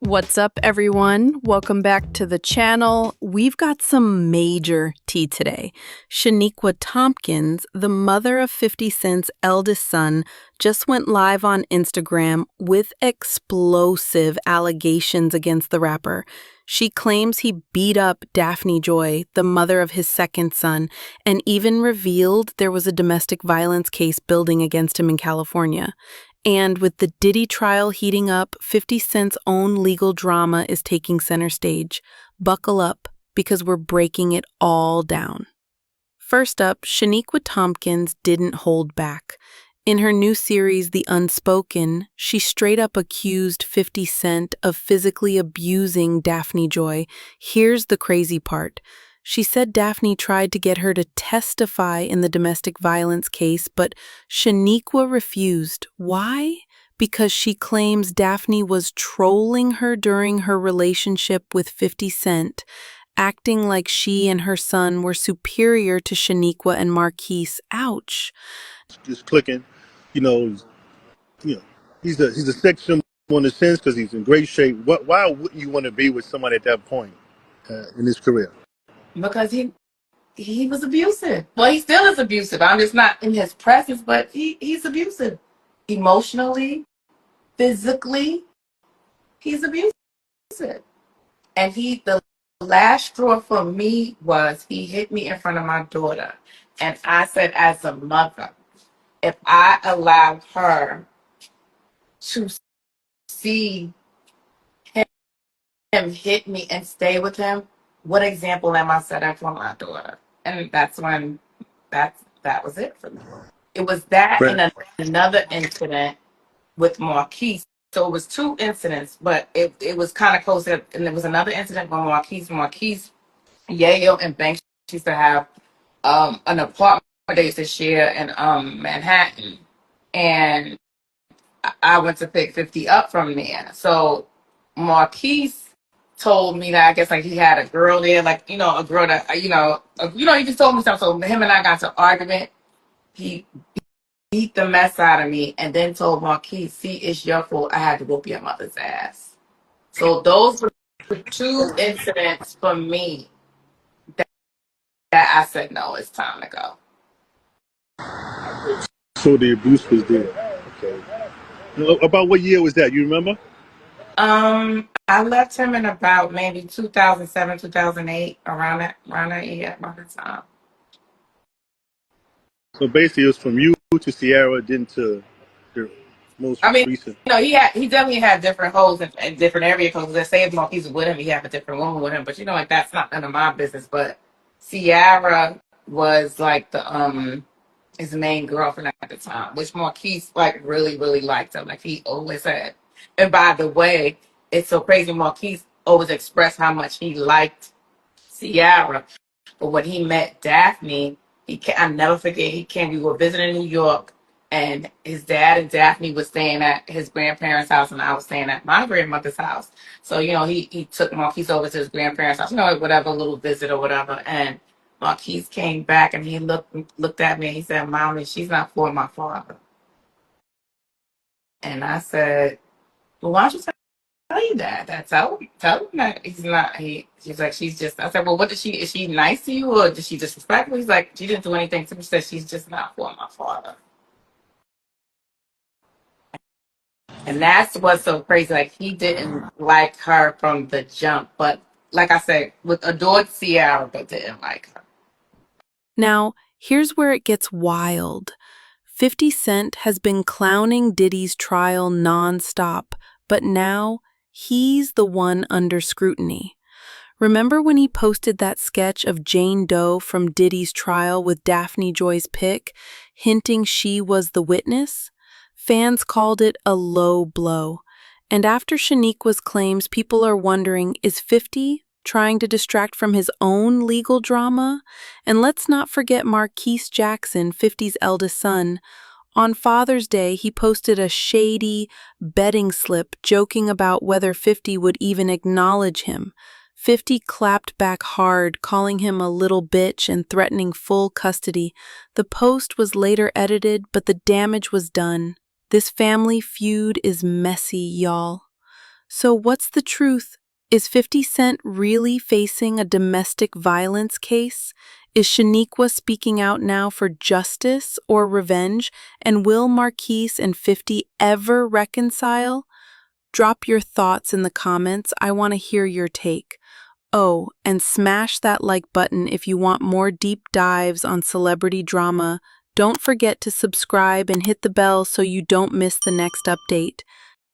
What's up, everyone? Welcome back to the channel. We've got some major tea today. Shaniqua Tompkins, the mother of 50 Cent's eldest son, just went live on Instagram with explosive allegations against the rapper. She claims he beat up Daphne Joy, the mother of his second son, and even revealed there was a domestic violence case building against him in California. And with the Diddy trial heating up, 50 Cent's own legal drama is taking center stage. Buckle up, because we're breaking it all down. First up, Shaniqua Tompkins didn't hold back. In her new series, The Unspoken, she straight up accused 50 Cent of physically abusing Daphne Joy. Here's the crazy part. She said Daphne tried to get her to testify in the domestic violence case, but Shaniqua refused. Why? Because she claims Daphne was trolling her during her relationship with 50 Cent, acting like she and her son were superior to Shaniqua and Marquise. Ouch. Just clicking, you know, he's a sex symbol in a sense because he's in great shape. Why wouldn't you want to be with somebody at that point in his career? Because he was abusive. Well, he still is abusive. I'm just not in his presence, but he's abusive. Emotionally, physically, he's abusive. And the last straw for me was he hit me in front of my daughter. And I said, as a mother, if I allowed her to see him hit me and stay with him, what example am I setting for my daughter? And that's when that was it for me. It was that Right. and another incident with Marquise. So it was two incidents, but it was kind of close. And there was another incident with Marquise, Yale, and Banks used to have an apartment they used to share in Manhattan. And I went to pick 50 up from there. So Marquise told me that I guess like he had a girl there, like, a girl that, he just told me something. So him and I got to argument. He beat the mess out of me and then told Marquise, see, it's your fault. I had to whoop your mother's ass. So those were two incidents for me that I said, no, it's time to go. So the abuse was there. Okay. About what year was that? You remember? I left him in about maybe 2007, 2008, around that year, around that time. So basically, it was from you to Sierra, then to the most I mean, recent. he definitely had different holes in different area codes. Let's say if Marquise was with him, he had a different woman with him. But like that's not none of my business. But Sierra was like his main girlfriend at the time, which Marquise like really, really liked him. Like he always said. And by the way, it's so crazy. Marquise always expressed how much he liked Sierra. But when he met Daphne, I never forget, we were visiting New York, and his dad and Daphne was staying at his grandparents' house, and I was staying at my grandmother's house. So, he took Marquise over to his grandparents' house, whatever, little visit or whatever. And Marquise came back and he looked at me and he said, Mommy, she's not for my father. And I said, well, why don't you tell you that tell him that he's not she's like, she's just, I said, well, is she nice to you or did she disrespectful? He's like, she didn't do anything to me. She said she's just not for my father. And that's what's so crazy. Like he didn't like her from the jump, but like I said, adored Sierra, but didn't like her. Now, here's where it gets wild. 50 Cent has been clowning Diddy's trial nonstop, but now he's the one under scrutiny. Remember when he posted that sketch of Jane Doe from Diddy's trial with Daphne Joy's pic, hinting she was the witness? Fans called it a low blow. And after Shaniqua's claims, people are wondering, is 50 trying to distract from his own legal drama? And let's not forget Marquise Jackson, 50's eldest son. On Father's Day, he posted a shady betting slip joking about whether 50 would even acknowledge him. 50 clapped back hard, calling him a little bitch and threatening full custody. The post was later edited, but the damage was done. This family feud is messy, y'all. So what's the truth? Is 50 Cent really facing a domestic violence case? Is Shaniqua speaking out now for justice or revenge? And will Marquise and 50 ever reconcile? Drop your thoughts in the comments. I want to hear your take. Oh, and smash that like button if you want more deep dives on celebrity drama. Don't forget to subscribe and hit the bell so you don't miss the next update.